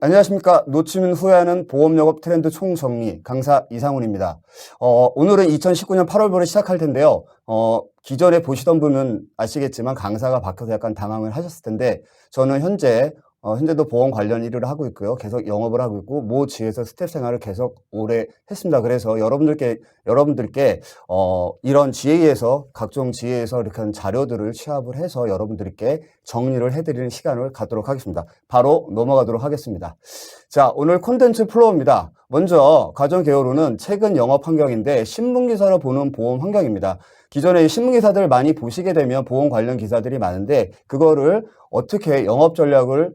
안녕하십니까. 놓치면 후회하는 보험영업 트렌드 총정리 강사 이상훈입니다. 오늘은 2019년 8월부로 시작할 텐데요. 기존에 보시던 분은 아시겠지만 강사가 바뀌어서 약간 당황을 하셨을 텐데 저는 현재도 보험 관련 일을 하고 있고요. 계속 영업을 하고 있고 모 지에서 스텝 생활을 계속 오래 했습니다. 그래서 여러분들께 이런 지혜에서 각종 지혜에서 이렇게 한 자료들을 취합을 해서 여러분들께 정리를 해드리는 시간을 갖도록 하겠습니다. 바로 넘어가도록 하겠습니다. 자, 오늘 콘텐츠 플로우입니다. 먼저 가정 개요로는 최근 영업 환경인데 신문기사로 보는 보험 환경입니다. 기존에 신문기사들 많이 보시게 되면 보험 관련 기사들이 많은데 그거를 어떻게 영업 전략을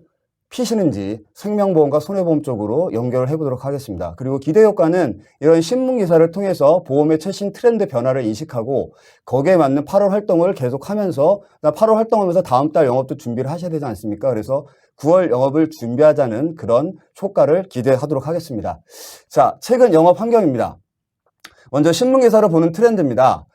피시는지 생명보험과 손해보험 쪽으로 연결을 해보도록 하겠습니다. 그리고 기대효과는 이런 신문기사를 통해서 보험의 최신 트렌드 변화를 인식하고 거기에 맞는 8월 활동을 계속하면서 8월 활동하면서 다음 달 영업도 준비를 하셔야 되지 않습니까? 그래서 9월 영업을 준비하자는 그런 효과를 기대하도록 하겠습니다. 자, 최근 영업 환경입니다. 먼저 신문기사를 보는 트렌드입니다.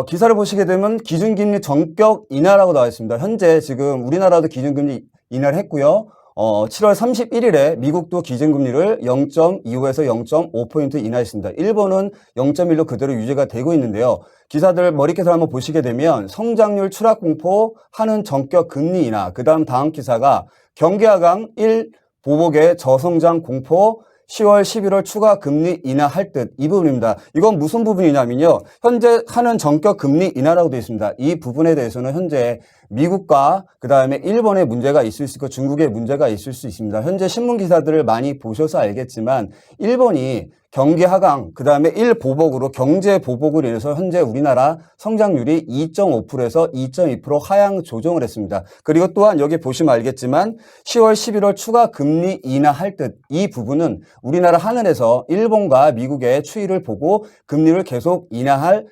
기사를 보시게 되면 기준금리 전격 인하라고 나와 있습니다. 현재 지금 우리나라도 기준금리 인하를 했고요. 7월 31일에 미국도 기준금리를 0.25에서 0.5포인트 인하했습니다. 일본은 0.1로 그대로 유지가 되고 있는데요. 기사들 머리캐서 한번 보시게 되면 성장률 추락 공포 하는 전격 금리 인하, 다음 기사가 경기 하강 1 보복의 저성장 공포 10월, 11월 추가 금리 인하할 듯 이 부분입니다. 이건 무슨 부분이냐면요. 현재 하는 전격 금리 인하라고 되어 있습니다. 이 부분에 대해서는 현재 미국과 그다음에 일본의 문제가 있을 수 있고 중국의 문제가 있을 수 있습니다. 현재 신문 기사들을 많이 보셔서 알겠지만 일본이 경기 하강, 그다음에 1보복으로 경제 보복으로 인해서 현재 우리나라 성장률이 2.5%에서 2.2% 하향 조정을 했습니다. 그리고 또한 여기 보시면 알겠지만 10월, 11월 추가 금리 인하할 듯 이 부분은 우리나라 하늘에서 일본과 미국의 추이를 보고 금리를 계속 인하할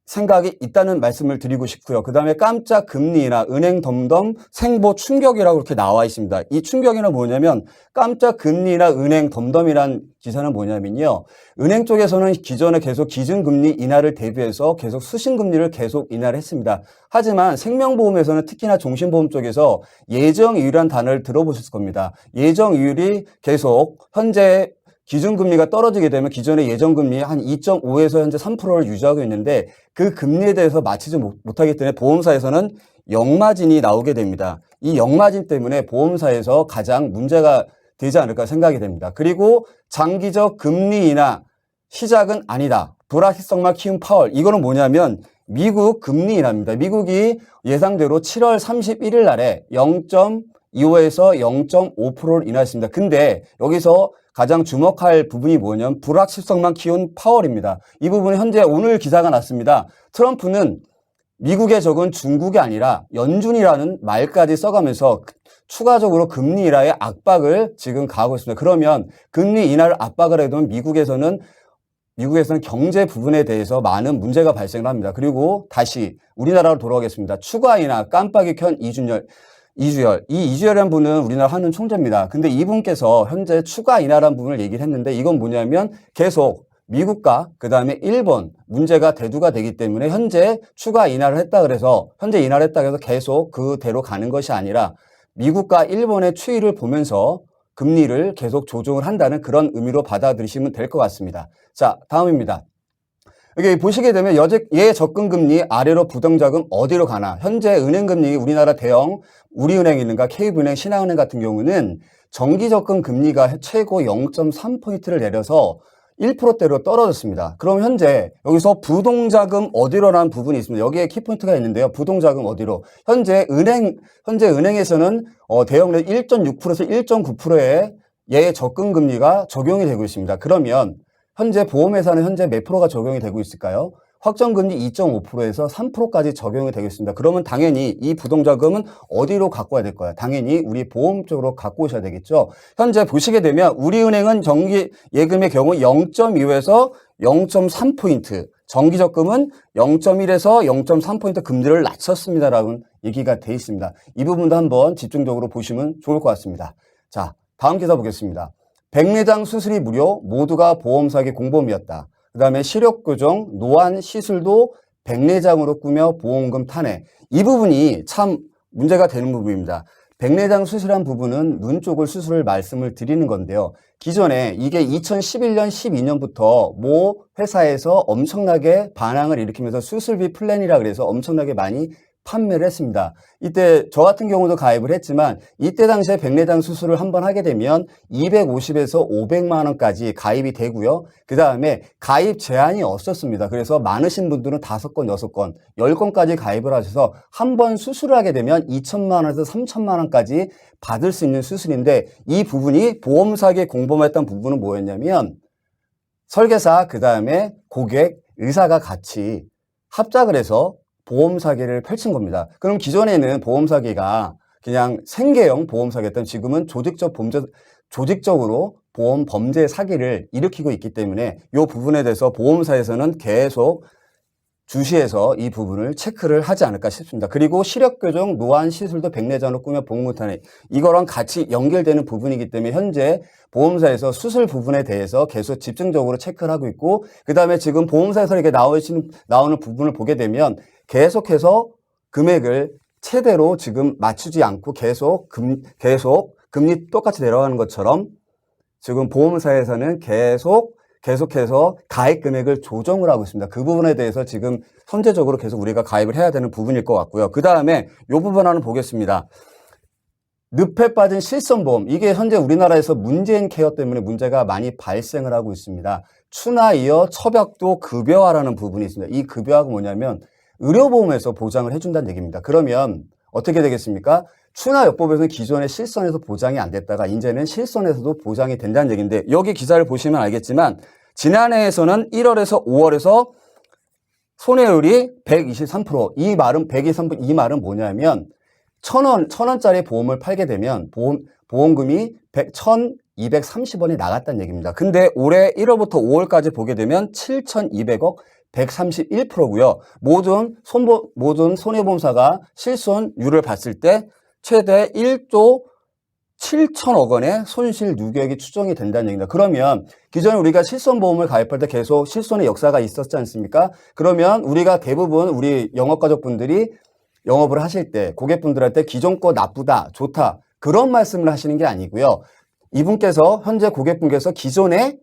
생각이 있다는 말씀을 드리고 싶고요. 그 다음에 깜짝 금리 인하, 은행 덤덤 생보 충격이라고 이렇게 나와 있습니다. 이 충격이는 뭐냐면 깜짝 금리 인하, 은행 덤덤이란 기사는 뭐냐면요. 은행 쪽에서는 기존에 계속 기준금리 인하를 대비해서 계속 수신금리를 계속 인하를 했습니다. 하지만 생명보험에서는 특히나 종신보험 쪽에서 예정이율이라는 단어를 들어보셨을 겁니다. 예정이율이 계속 현재 기준금리가 떨어지게 되면 기존의 예정금리 한 2.5에서 현재 3%를 유지하고 있는데 그 금리에 대해서 맞추지 못하기 때문에 보험사에서는 역마진이 나오게 됩니다. 이 역마진 때문에 보험사에서 가장 문제가 되지 않을까 생각이 됩니다. 그리고 장기적 금리 인하 시작은 아니다. 불확실성만 키운 파월. 이거는 뭐냐면 미국 금리 인하입니다. 미국이 예상대로 7월 31일 날에 0.25에서 0.5%를 인하했습니다. 근데 여기서 가장 주목할 부분이 뭐냐면 불확실성만 키운 파월입니다. 이 부분은 현재 오늘 기사가 났습니다. 트럼프는 미국의 적은 중국이 아니라 연준이라는 말까지 써가면서 추가적으로 금리 인하의 압박을 지금 가하고 있습니다. 그러면 금리 인하를 압박을 해도 미국에서는 경제 부분에 대해서 많은 문제가 발생을 합니다. 그리고 다시 우리나라로 돌아오겠습니다. 추가 인하 깜빡이 켠 이주열. 이 이주열이라는 분은 우리나라 한은 총재입니다. 근데 이분께서 현재 추가 인하라는 부분을 얘기를 했는데 이건 뭐냐면 계속 미국과 그다음에 일본 문제가 대두가 되기 때문에 현재 추가 인하를 했다 그래서 계속 그대로 가는 것이 아니라 미국과 일본의 추이를 보면서 금리를 계속 조정을 한다는 그런 의미로 받아들이시면 될 것 같습니다. 자, 다음입니다. 여기 보시게 되면 예적금금리 아래로 부동자금 어디로 가나 현재 은행금리 우리나라 대형 우리은행 있는가 KB은행 신한은행 같은 경우는 정기적금 금리가 최고 0.3포인트를 내려서 1%대로 떨어졌습니다. 그럼 현재 여기서 부동자금 어디로라는 부분이 있습니다. 여기에 키포인트가 있는데요. 부동자금 어디로? 현재 은행에서는 대형의 1.6%에서 1.9%의 예적금 금리가 적용이 되고 있습니다. 그러면 현재 보험회사는 현재 몇 프로가 적용이 되고 있을까요? 확정금리 2.5%에서 3%까지 적용이 되겠습니다. 그러면 당연히 이 부동자금은 어디로 갖고 와야 될 거야? 당연히 우리 보험 쪽으로 갖고 오셔야 되겠죠. 현재 보시게 되면 우리은행은 정기 예금의 경우 0.2에서 0.3포인트, 정기적금은 0.1에서 0.3포인트 금리를 낮췄습니다라는 얘기가 돼 있습니다. 이 부분도 한번 집중적으로 보시면 좋을 것 같습니다. 자, 다음 기사 보겠습니다. 백내장 수술이 무료, 모두가 보험사기 공범이었다. 그 다음에 시력교정, 노안 시술도 백내장으로 꾸며 보험금 탄핵. 이 부분이 참 문제가 되는 부분입니다. 백내장 수술한 부분은 눈 쪽을 수술을 말씀을 드리는 건데요. 기존에 이게 2011년, 12년부터 모 회사에서 엄청나게 반항을 일으키면서 수술비 플랜이라 그래서 엄청나게 많이 판매를 했습니다. 이때 저 같은 경우도 가입을 했지만 이때 당시에 백내장 수술을 한번 하게 되면 250에서 500만 원까지 가입이 되고요. 그 다음에 가입 제한이 없었습니다. 그래서 많으신 분들은 5건, 6건, 10건까지 가입을 하셔서 한 번 수술을 하게 되면 2천만 원에서 3천만 원까지 받을 수 있는 수술인데 이 부분이 보험사기에 공범했던 부분은 뭐였냐면 설계사, 그 다음에 고객, 의사가 같이 합작을 해서 보험 사기를 펼친 겁니다. 그럼 기존에는 보험 사기가 그냥 생계형 보험 사기였던 지금은 조직적으로 보험 범죄 사기를 일으키고 있기 때문에 이 부분에 대해서 보험사에서는 계속 주시해서 이 부분을 체크를 하지 않을까 싶습니다. 그리고 시력 교정, 노안 시술도 백내장으로 꾸며 복무탄핵 이거랑 같이 연결되는 부분이기 때문에 현재 보험사에서 수술 부분에 대해서 계속 집중적으로 체크를 하고 있고 그 다음에 지금 보험사에서 이렇게 나오는 부분을 보게 되면 계속해서 금액을 최대로 지금 맞추지 않고 계속 금리 똑같이 내려가는 것처럼 지금 보험사에서는 계속해서 가입 금액을 조정을 하고 있습니다. 그 부분에 대해서 지금 선제적으로 계속 우리가 가입을 해야 되는 부분일 것 같고요. 그 다음에 이 부분 하나 보겠습니다. 늪에 빠진 실손보험. 이게 현재 우리나라에서 문재인 케어 때문에 문제가 많이 발생을 하고 있습니다. 추나 이어 처벽도 급여화라는 부분이 있습니다. 이 급여화가 뭐냐면 의료보험에서 보장을 해준다는 얘기입니다. 그러면 어떻게 되겠습니까? 추나 여법에서는 기존에 실손에서 보장이 안 됐다가 이제는 실손에서도 보장이 된다는 얘기인데 여기 기사를 보시면 알겠지만 지난해에서는 1월에서 5월에서 손해율이 123%. 이 말은 123%. 이 말은 뭐냐면 1,000원짜리 보험을 팔게 되면 보험금이 1,230원이 나갔다는 얘기입니다. 근데 올해 1월부터 5월까지 보게 되면 7,200억 131%고요. 모든 손해보험사가 실손율을 봤을 때 최대 1조 7천억 원의 손실 누계액이 추정이 된다는 얘기입니다. 그러면 기존에 우리가 실손보험을 가입할 때 계속 실손의 역사가 있었지 않습니까? 그러면 우리가 대부분 우리 영업가족분들이 영업을 하실 때 고객분들한테 기존 거 나쁘다, 좋다 그런 말씀을 하시는 게 아니고요. 이분께서 현재 고객분께서 기존에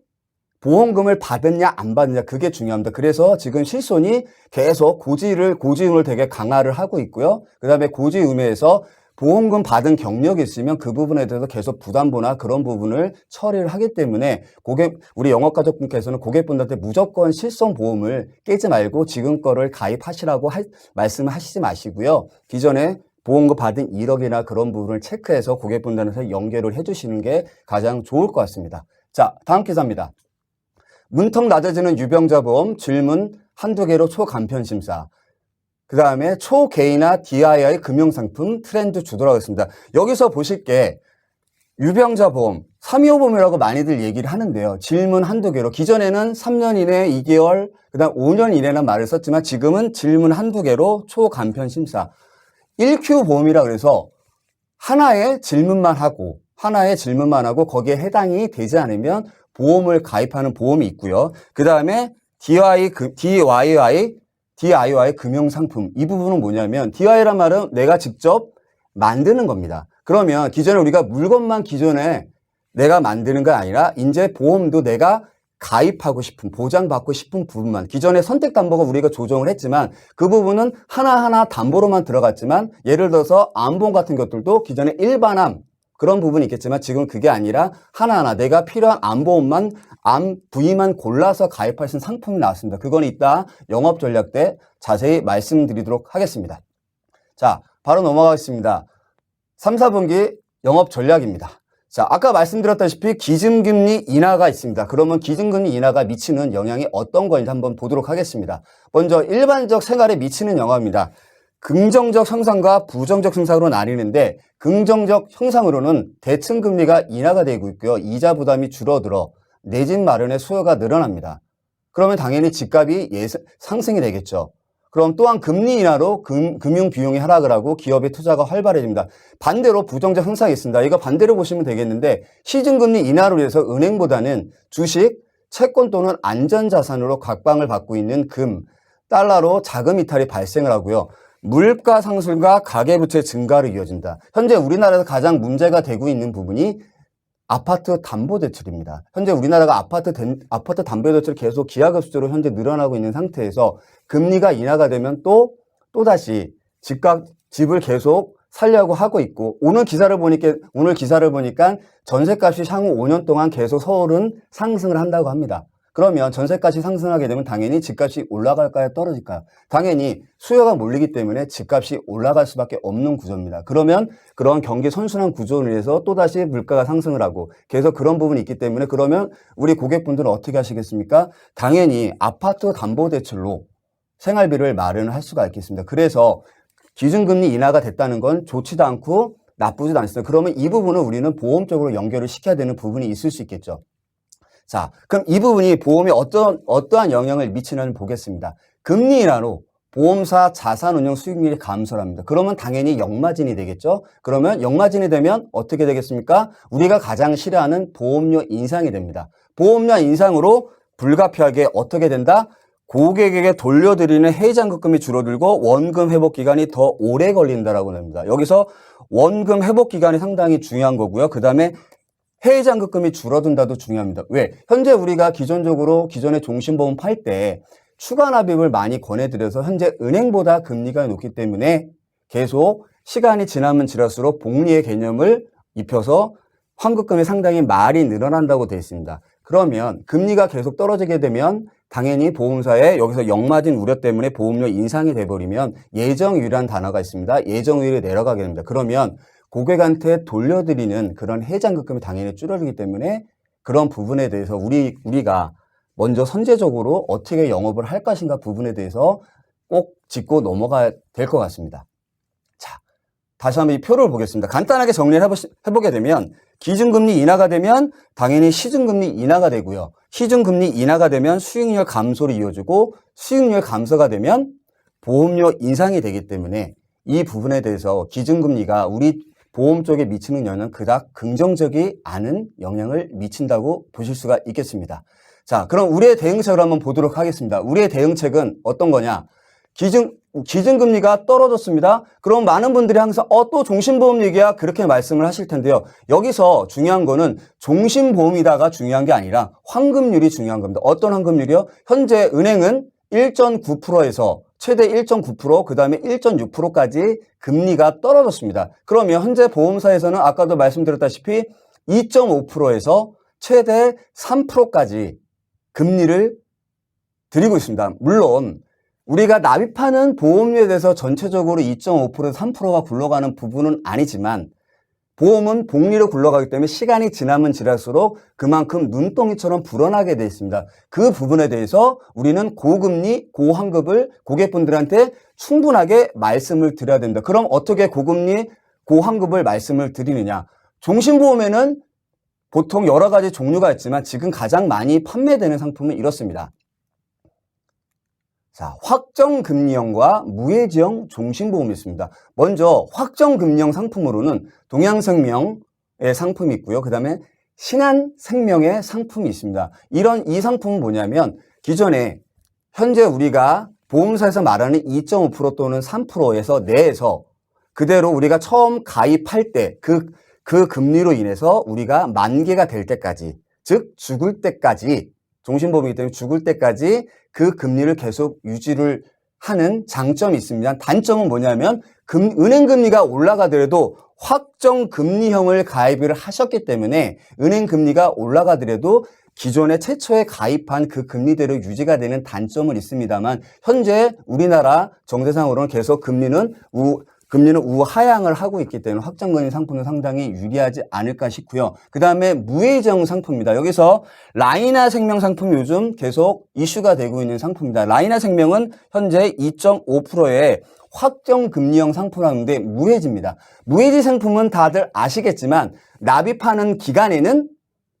보험금을 받았냐 안 받느냐 그게 중요합니다. 그래서 지금 실손이 계속 고지율을 되게 강화를 하고 있고요. 그 다음에 고지의무에서 보험금 받은 경력이 있으면 그 부분에 대해서 계속 부담보나 그런 부분을 처리를 하기 때문에 우리 영업가족분께서는 고객분들한테 무조건 실손보험을 깨지 말고 지금 거를 가입하시라고 말씀을 하시지 마시고요. 기존에 보험금 받은 1억이나 그런 부분을 체크해서 고객분들한테 연결을 해주시는 게 가장 좋을 것 같습니다. 자, 다음 기사입니다. 문턱 낮아지는 유병자 보험 질문 한두 개로 초간편 심사. 그 다음에 초개인화 DIY 금융상품 트렌드 주도라고 했습니다. 여기서 보실 게 유병자 보험, 325보험이라고 많이들 얘기를 하는데요. 질문 한두 개로 기존에는 3년 이내 2개월, 그 다음 5년 이내라는 말을 썼지만 지금은 질문 한두 개로 초간편 심사. 1Q 보험이라 그래서 하나의 질문만 하고 거기에 해당이 되지 않으면 보험을 가입하는 보험이 있고요. 그 다음에 DIY 금융상품. 이 부분은 뭐냐면 DIY란 말은 내가 직접 만드는 겁니다. 그러면 기존에 우리가 물건만 기존에 내가 만드는 건 아니라 이제 보험도 내가 가입하고 싶은, 보장받고 싶은 부분만. 기존에 선택담보가 우리가 조정을 했지만 그 부분은 하나하나 담보로만 들어갔지만 예를 들어서 암보험 같은 것들도 기존에 일반암 그런 부분이 있겠지만 지금 그게 아니라 하나하나 내가 필요한 암보험만 암 부위만 골라서 가입할 수 있는 상품이 나왔습니다. 그건 이따 영업 전략 때 자세히 말씀드리도록 하겠습니다. 자, 바로 넘어가겠습니다. 3, 4분기 영업 전략입니다. 자, 아까 말씀드렸다시피 기준금리 인하가 있습니다. 그러면 기준금리 인하가 미치는 영향이 어떤 건지 한번 보도록 하겠습니다. 먼저 일반적 생활에 미치는 영향입니다. 긍정적 형상과 부정적 형상으로 나뉘는데 긍정적 형상으로는 대층금리가 인하가 되고 있고요. 이자 부담이 줄어들어 내 집 마련의 수요가 늘어납니다. 그러면 당연히 집값이 상승이 되겠죠. 그럼 또한 금리 인하로 금융 비용이 하락을 하고 기업의 투자가 활발해집니다. 반대로 부정적 현상이 있습니다. 이거 반대로 보시면 되겠는데 시중금리 인하로 인해서 은행보다는 주식, 채권 또는 안전자산으로 각광을 받고 있는 금, 달러로 자금 이탈이 발생을 하고요. 물가 상승과 가계부채 증가로 이어진다. 현재 우리나라에서 가장 문제가 되고 있는 부분이 아파트 담보대출입니다. 현재 우리나라가 아파트 담보대출 계속 기하급수로 현재 늘어나고 있는 상태에서 금리가 인하가 되면 또다시 집을 계속 살려고 하고 있고, 오늘 기사를 보니까 전세값이 향후 5년 동안 계속 서울은 상승을 한다고 합니다. 그러면 전세값이 상승하게 되면 당연히 집값이 올라갈까요? 떨어질까요? 당연히 수요가 몰리기 때문에 집값이 올라갈 수밖에 없는 구조입니다. 그러면 그런 경기 선순환 구조를 위해서 또다시 물가가 상승을 하고 계속 그런 부분이 있기 때문에, 그러면 우리 고객분들은 어떻게 하시겠습니까? 당연히 아파트 담보대출로 생활비를 마련을 할 수가 있겠습니다. 그래서 기준금리 인하가 됐다는 건 좋지도 않고 나쁘지도 않습니다. 그러면 이 부분을 우리는 보험적으로 연결을 시켜야 되는 부분이 있을 수 있겠죠. 자, 그럼 이 부분이 보험에 어떠한 영향을 미치는지 보겠습니다. 금리 인하로 보험사 자산운용 수익률이 감소를 합니다. 그러면 당연히 역마진이 되겠죠. 그러면 역마진이 되면 어떻게 되겠습니까? 우리가 가장 싫어하는 보험료 인상이 됩니다. 보험료 인상으로 불가피하게 어떻게 된다? 고객에게 돌려드리는 해지잔금이 줄어들고 원금 회복 기간이 더 오래 걸린다라고 합니다. 여기서 원금 회복 기간이 상당히 중요한 거고요. 그 다음에 해지잔금이 줄어든다도 중요합니다. 왜? 현재 우리가 기존에 종신보험 팔 때 추가 납입을 많이 권해드려서 현재 은행보다 금리가 높기 때문에 계속 시간이 지나면 지날수록 복리의 개념을 입혀서 환급금이 상당히 많이 늘어난다고 되어 있습니다. 그러면 금리가 계속 떨어지게 되면 당연히 보험사에 여기서 역마진 우려 때문에 보험료 인상이 돼버리면 예정유예라는 단어가 있습니다. 예정유예를 내려가게 됩니다. 그러면 고객한테 돌려드리는 그런 해지잔금이 당연히 줄어들기 때문에 그런 부분에 대해서 우리가 먼저 선제적으로 어떻게 영업을 할 것인가 부분에 대해서 꼭 짚고 넘어가야 될 것 같습니다. 자, 다시 한번 이 표를 보겠습니다. 간단하게 정리를 해보게 되면 기준금리 인하가 되면 당연히 시중금리 인하가 되고요. 시중금리 인하가 되면 수익률 감소로 이어지고 수익률 감소가 되면 보험료 인상이 되기 때문에 이 부분에 대해서 기준금리가 우리 보험 쪽에 미치는 영향은 그닥 긍정적이 않은 영향을 미친다고 보실 수가 있겠습니다. 자, 그럼 우리의 대응책을 한번 보도록 하겠습니다. 우리의 대응책은 어떤 거냐? 기준금리가 떨어졌습니다. 그럼 많은 분들이 항상 또 종신보험 얘기야 그렇게 말씀을 하실 텐데요. 여기서 중요한 거는 종신보험이다가 중요한 게 아니라 환급률이 중요한 겁니다. 어떤 환급률이요? 현재 은행은 1.9%에서 최대 1.9%, 그 다음에 1.6%까지 금리가 떨어졌습니다. 그러면 현재 보험사에서는 아까도 말씀드렸다시피 2.5%에서 최대 3%까지 금리를 드리고 있습니다. 물론 우리가 납입하는 보험료에 대해서 전체적으로 2.5%, 3%가 굴러가는 부분은 아니지만 보험은 복리로 굴러가기 때문에 시간이 지나면 지날수록 그만큼 눈덩이처럼 불어나게 되어 있습니다. 그 부분에 대해서 우리는 고금리, 고환급을 고객분들한테 충분하게 말씀을 드려야 됩니다. 그럼 어떻게 고금리, 고환급을 말씀을 드리느냐? 종신보험에는 보통 여러 가지 종류가 있지만 지금 가장 많이 판매되는 상품은 이렇습니다. 자, 확정금리형과 무해지형 종신보험이 있습니다. 먼저 확정금리형 상품으로는 동양생명의 상품이 있고요. 그 다음에 신한생명의 상품이 있습니다. 이 상품은 뭐냐면 기존에 현재 우리가 보험사에서 말하는 2.5% 또는 3%에서 내에서 그대로 우리가 처음 가입할 때 그 금리로 인해서 우리가 만기가 될 때까지, 즉 죽을 때까지, 종신보험이기 때문에 죽을 때까지 그 금리를 계속 유지를 하는 장점이 있습니다. 단점은 뭐냐면 은행금리가 올라가더라도 확정금리형을 가입을 하셨기 때문에 은행금리가 올라가더라도 기존에 최초에 가입한 그 금리대로 유지가 되는 단점은 있습니다만 현재 우리나라 정세상으로는 계속 금리는 우하향을 하고 있기 때문에 확정금리 상품은 상당히 유리하지 않을까 싶고요. 그 다음에 무해지형 상품입니다. 여기서 라이나생명 상품이 요즘 계속 이슈가 되고 있는 상품입니다. 라이나생명은 현재 2.5%의 확정금리형 상품이라는데 무해지입니다. 무해지 상품은 다들 아시겠지만 납입하는 기간에는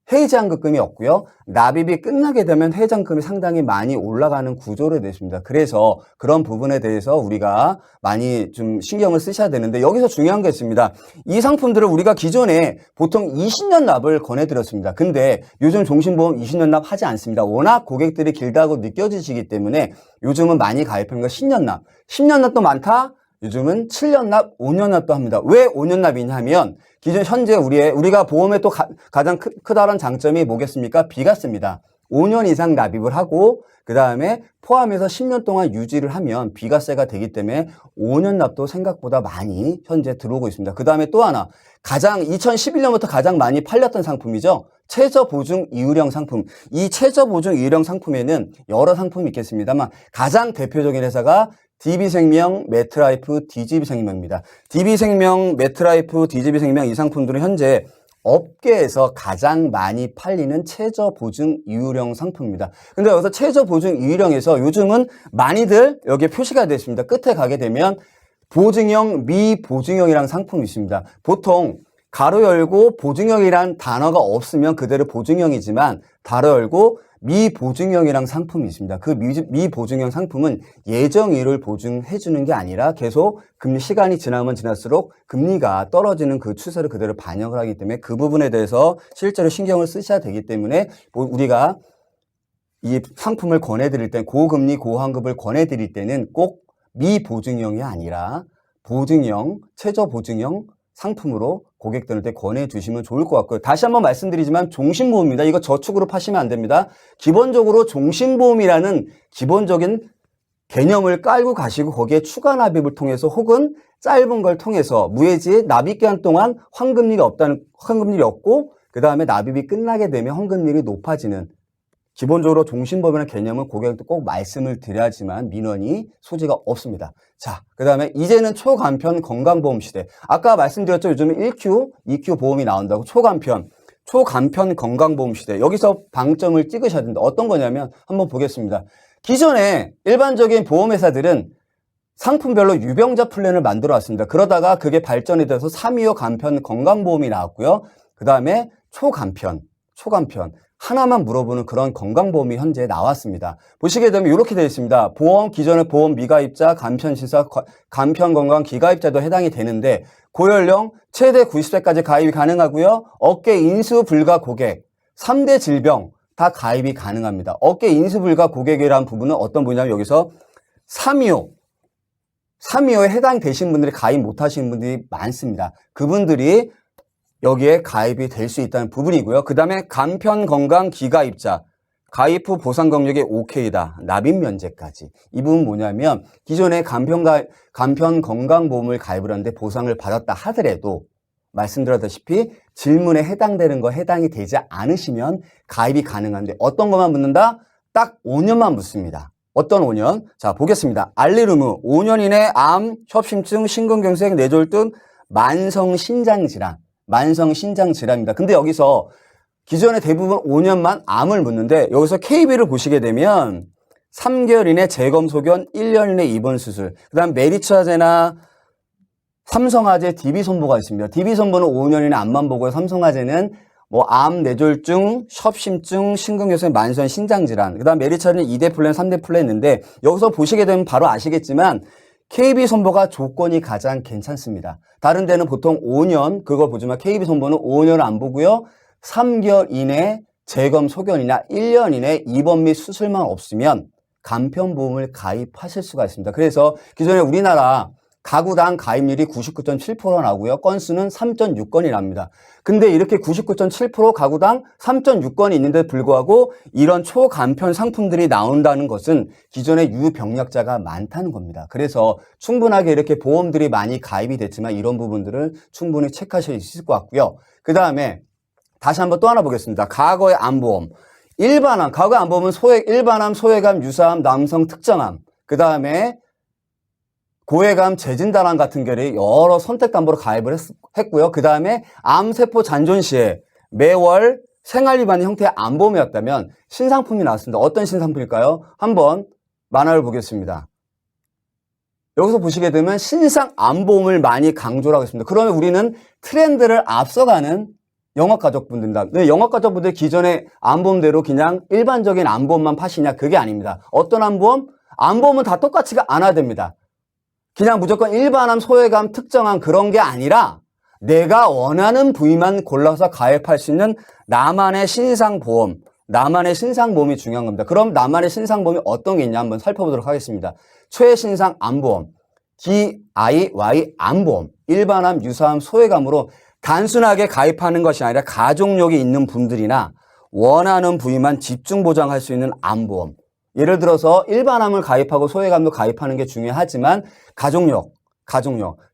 해지잔금이 없고요. 납입이 끝나게 되면 해지잔금이 상당히 많이 올라가는 구조로 되어 있습니다. 그래서 그런 부분에 대해서 우리가 많이 좀 신경을 쓰셔야 되는데 여기서 중요한 게 있습니다. 이 상품들을 우리가 기존에 보통 20년 납을 권해드렸습니다. 근데 요즘 종신보험 20년 납 하지 않습니다. 워낙 고객들이 길다고 느껴지시기 때문에 요즘은 많이 가입하는 거 10년 납. 10년 납도 많다? 요즘은 7년 납, 5년 납도 합니다. 왜 5년 납이냐 하면 기존 현재 우리가 보험의 또 가장 크다란 장점이 뭐겠습니까? 비과세입니다. 5년 이상 납입을 하고 그 다음에 포함해서 10년 동안 유지를 하면 비과세가 되기 때문에 5년 납도 생각보다 많이 현재 들어오고 있습니다. 그 다음에 또 하나 2011년부터 가장 많이 팔렸던 상품이죠. 최저보증 이율형 상품. 이 최저보증 이율형 상품에는 여러 상품이 있겠습니다만 가장 대표적인 회사가 DB생명, 매트라이프, DGB생명입니다. DB생명, 매트라이프, DGB생명 이 상품들은 현재 업계에서 가장 많이 팔리는 최저보증 이율형 상품입니다. 근데 여기서 최저보증 이율형에서 요즘은 많이들 여기에 표시가 되어 있습니다. 끝에 가게 되면 보증형, 미보증형이라는 상품이 있습니다. 보통 가로 열고 보증형이란 단어가 없으면 그대로 보증형이지만 닫아 열고 미보증형이란 상품이 있습니다. 그 미보증형 상품은 예정이율을 보증해 주는 게 아니라 계속 금리 시간이 지나면 지날수록 금리가 떨어지는 그 추세를 그대로 반영을 하기 때문에 그 부분에 대해서 실제로 신경을 쓰셔야 되기 때문에 우리가 이 상품을 권해드릴 때 고금리 고환급을 권해드릴 때는 꼭 미보증형이 아니라 보증형, 최저보증형 상품으로 고객들한테 권해주시면 좋을 것 같고요. 다시 한번 말씀드리지만 종신보험입니다. 이거 저축으로 파시면 안 됩니다. 기본적으로 종신보험이라는 기본적인 개념을 깔고 가시고 거기에 추가 납입을 통해서 혹은 짧은 걸 통해서 무해지의 납입기간 동안 환급률이 없고 그 다음에 납입이 끝나게 되면 환급률이 높아지는 기본적으로 종신보험이라는 개념은 고객한테 꼭 말씀을 드려야지만 민원이 소지가 없습니다. 자, 그 다음에 이제는 초간편 건강보험 시대. 아까 말씀드렸죠. 요즘은 1Q, 2Q 보험이 나온다고. 초간편 건강보험 시대. 여기서 방점을 찍으셔야 된다. 어떤 거냐면 한번 보겠습니다. 기존에 일반적인 보험회사들은 상품별로 유병자 플랜을 만들어 왔습니다. 그러다가 그게 발전이 돼서 325 간편 건강보험이 나왔고요. 그 다음에 초간편. 하나만 물어보는 그런 건강보험이 현재 나왔습니다. 보시게 되면 이렇게 되어 있습니다. 기존의 보험 미가입자, 간편시사, 간편건강 기가입자도 해당이 되는데 고연령 최대 90세까지 가입이 가능하고요. 어깨 인수 불가 고객, 3대 질병 다 가입이 가능합니다. 어깨 인수 불가 고객이라는 부분은 어떤 분이냐면 여기서 325에 해당되신 분들이 가입 못하시는 분들이 많습니다. 그분들이 여기에 가입이 될 수 있다는 부분이고요. 그 다음에 간편건강 기가입자, 가입 후 보상 경력이 오케이다. 납입 면제까지. 이 부분 뭐냐면 기존에 간편건강보험을 가입을 하는데 보상을 받았다 하더라도 말씀드렸다시피 질문에 해당되는 거 해당이 되지 않으시면 가입이 가능한데 어떤 것만 묻는다? 딱 5년만 묻습니다. 어떤 5년? 자, 보겠습니다. 알리루무 5년 이내 암, 협심증, 심근경색, 뇌졸중, 만성신장질환입니다. 근데 여기서 기존에 대부분 5년만 암을 묻는데 여기서 KB를 보시게 되면 3개월 이내 재검 소견, 1년 이내 입원 수술, 그 다음 메리츠화재나 삼성화재 DB손보가 있습니다. DB손보는 5년 이내 암만 보고요. 삼성화재는 암, 뇌졸중, 협심증, 심근경색, 만성신장질환, 그 다음 메리츠화재는 2대 플랜, 3대 플랜 있는데 여기서 보시게 되면 바로 아시겠지만 KB손보가 조건이 가장 괜찮습니다. 다른 데는 보통 5년 그걸 보지만 KB손보는 5년을 안 보고요. 3개월 이내 재검 소견이나 1년 이내 입원 및 수술만 없으면 간편보험을 가입하실 수가 있습니다. 그래서 기존에 우리나라 가구당 가입률이 99.7% 나고요. 건수는 3.6건이 납니다. 근데 이렇게 99.7% 가구당 3.6건이 있는데 불구하고 이런 초간편 상품들이 나온다는 것은 기존에 유병력자가 많다는 겁니다. 그래서 충분하게 이렇게 보험들이 많이 가입이 됐지만 이런 부분들을 충분히 체크하실 수 있을 것 같고요. 그 다음에 다시 한번 또 하나 보겠습니다. 과거의 암보험. 일반암, 과거의 암보험은 일반암, 소외감, 유사암, 남성 특정암. 그 다음에 고해감, 재진단암 같은 경우에 여러 선택담보로 가입을 했고요. 그 다음에 암세포 잔존 시에 매월 생활위반 형태의 암보험이었다면 신상품이 나왔습니다. 어떤 신상품일까요? 한번 만화를 보겠습니다. 여기서 보시게 되면 신상 암보험을 많이 강조를 하고 있습니다. 그러면 우리는 트렌드를 앞서가는 영업가족분들입니다. 네, 영업가족분들 기존의 암보험대로 그냥 일반적인 암보험만 파시냐? 그게 아닙니다. 어떤 암보험? 암보험은 다 똑같이가 않아야 됩니다. 그냥 무조건 일반암, 소외감, 특정암 그런 게 아니라 내가 원하는 부위만 골라서 가입할 수 있는 나만의 신상보험이 중요한 겁니다. 그럼 나만의 신상보험이 어떤 게 있냐 한번 살펴보도록 하겠습니다. 최신상 암보험. DIY 암보험, 일반암, 유사암, 소외암으로 단순하게 가입하는 것이 아니라 가족력이 있는 분들이나 원하는 부위만 집중 보장할 수 있는 암보험. 예를 들어서 일반암을 가입하고 소외암도 가입하는 게 중요하지만 가족력,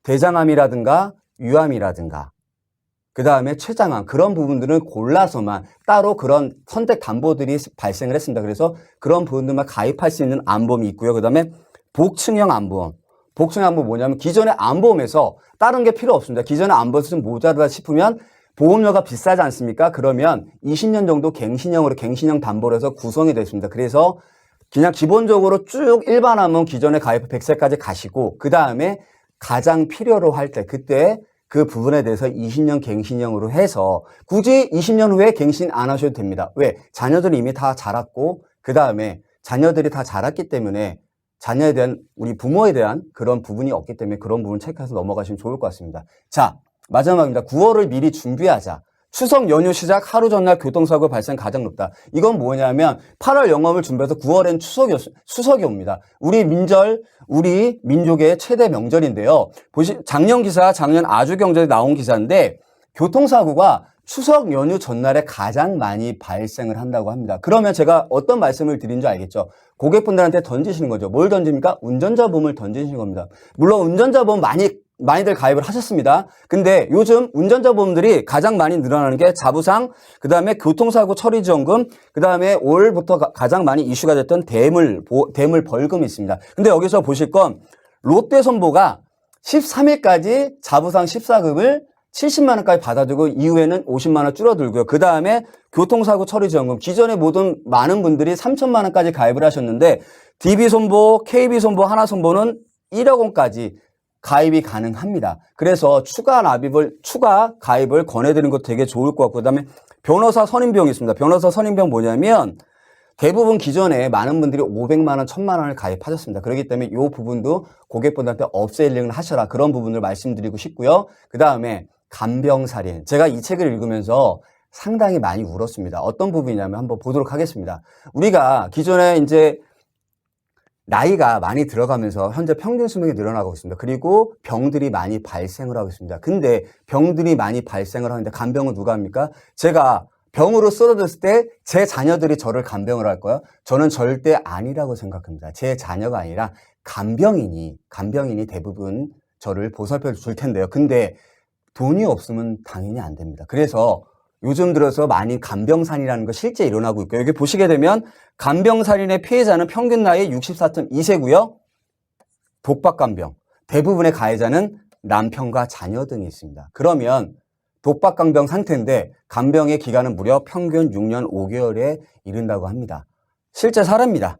대장암이라든가 유암이라든가 그 다음에 췌장암 그런 부분들은 골라서만 따로 그런 선택 담보들이 발생을 했습니다. 그래서 그런 부분들만 가입할 수 있는 암보험이 있고요. 그 다음에 복층형 암보험. 복층형 암보험 뭐냐면 기존의 암보험에서 다른 게 필요 없습니다. 기존의 암보험에서 좀 모자르다 싶으면 보험료가 비싸지 않습니까? 그러면 20년 정도 갱신형 담보로 해서 구성이 됐습니다. 그래서 그냥 기본적으로 쭉 일반암은 기존에 가입 100세까지 가시고 그 다음에 가장 필요로 할 때 그때 그 부분에 대해서 20년 갱신형으로 해서 굳이 20년 후에 갱신 안 하셔도 됩니다. 왜? 자녀들이 이미 다 자랐고 그 다음에 자녀들이 다 자랐기 때문에 자녀에 대한 우리 부모에 대한 그런 부분이 없기 때문에 그런 부분 체크해서 넘어가시면 좋을 것 같습니다. 자, 마지막입니다. 9월을 미리 준비하자. 추석 연휴 시작 하루 전날 교통사고 발생 가장 높다. 이건 뭐냐면 8월 영업을 준비해서 9월엔 추석이 옵니다. 우리 민족의 최대 명절인데요. 작년 아주경제에 나온 기사인데 교통사고가 추석 연휴 전날에 가장 많이 발생을 한다고 합니다. 그러면 제가 어떤 말씀을 드린 줄 알겠죠? 고객분들한테 던지시는 거죠. 뭘 던집니까? 운전자 보험을 던지시는 겁니다. 물론 운전자 보험 많이들 가입을 하셨습니다. 근데 요즘 운전자 보험들이 가장 많이 늘어나는 게 자부상, 그 다음에 교통사고 처리지원금, 그 다음에 올부터 가장 많이 이슈가 됐던 대물 벌금이 있습니다. 근데 여기서 보실 건 롯데선보가 13일까지 자부상 14급을 70만 원까지 받아주고 이후에는 50만 원 줄어들고요. 그 다음에 교통사고 처리지원금 기존에 모든 많은 분들이 3천만 원까지 가입을 하셨는데 DB손보, KB손보, 하나손보는 1억 원까지 가입이 가능합니다. 그래서 추가 가입을 권해드리는 것도 되게 좋을 것 같고 그 다음에 변호사 선임비용이 있습니다. 변호사 선임비용 뭐냐면 대부분 기존에 많은 분들이 500만 원, 1000만 원을 가입하셨습니다. 그렇기 때문에 이 부분도 고객분들한테 업셀링을 하셔라. 그런 부분을 말씀드리고 싶고요. 그 다음에 간병살인. 제가 이 책을 읽으면서 상당히 많이 울었습니다. 어떤 부분이냐면 한번 보도록 하겠습니다. 우리가 기존에 이제 나이가 많이 들어가면서 현재 평균 수명이 늘어나고 있습니다. 그리고 병들이 많이 발생을 하고 있습니다. 근데 병들이 많이 발생을 하는데 간병은 누가 합니까? 제가 병으로 쓰러졌을 때 제 자녀들이 저를 간병을 할까요? 저는 절대 아니라고 생각합니다. 제 자녀가 아니라 간병인이 대부분 저를 보살펴 줄 텐데요. 근데 돈이 없으면 당연히 안 됩니다. 그래서 요즘 들어서 많이 간병살인이라는 거 실제 일어나고 있고요. 여기 보시게 되면 간병살인의 피해자는 평균 나이 64.2세고요. 독박간병. 대부분의 가해자는 남편과 자녀 등이 있습니다. 그러면 독박간병 상태인데 간병의 기간은 무려 평균 6년 5개월에 이른다고 합니다. 실제 사례입니다.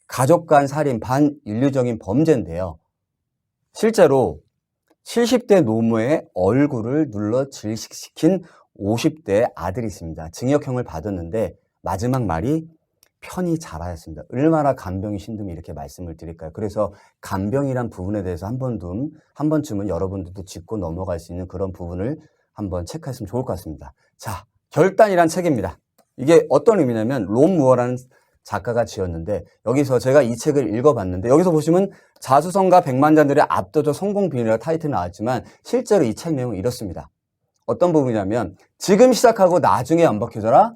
가족 간 살인 반인류적인 범죄인데요. 실제로 70대 노모의 얼굴을 눌러 질식시킨 50대 아들이 있습니다. 징역형을 받았는데 마지막 말이 편히 자라였습니다. 얼마나 간병이 힘듦이 이렇게 말씀을 드릴까요? 그래서 간병이란 부분에 대해서 한 번쯤은 여러분들도 짚고 넘어갈 수 있는 그런 부분을 한번 체크했으면 좋을 것 같습니다. 자, 결단이란 책입니다. 이게 어떤 의미냐면 롬 무어라는 작가가 지었는데 여기서 제가 이 책을 읽어봤는데 여기서 보시면 자수성가 백만장들의 압도적 성공 비밀이라고 타이틀이 나왔지만 실제로 이 책 내용은 이렇습니다. 어떤 부분이냐면 지금 시작하고 나중에 완벽해져라.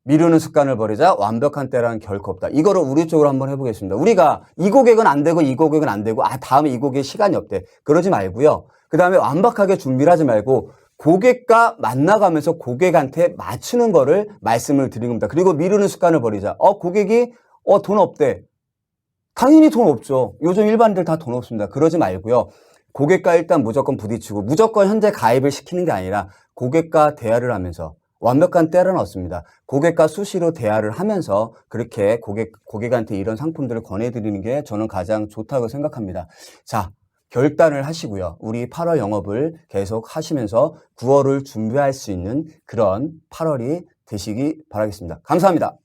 미루는 습관을 버리자. 완벽한 때라는 결코 없다. 이거를 우리 쪽으로 한번 해보겠습니다. 우리가 이 고객은 안 되고 이 고객은 안 되고 다음에 이 고객 시간이 없대. 그러지 말고요. 그 다음에 완벽하게 준비를 하지 말고 고객과 만나가면서 고객한테 맞추는 거를 말씀을 드린 겁니다. 그리고 미루는 습관을 버리자. 고객이 돈 없대. 당연히 돈 없죠. 요즘 일반인들 다 돈 없습니다. 그러지 말고요. 고객과 일단 무조건 부딪히고 무조건 현재 가입을 시키는 게 아니라 고객과 대화를 하면서 완벽한 때는 없습니다. 고객과 수시로 대화를 하면서 그렇게 고객한테 이런 상품들을 권해드리는 게 저는 가장 좋다고 생각합니다. 자, 결단을 하시고요. 우리 8월 영업을 계속 하시면서 9월을 준비할 수 있는 그런 8월이 되시기 바라겠습니다. 감사합니다.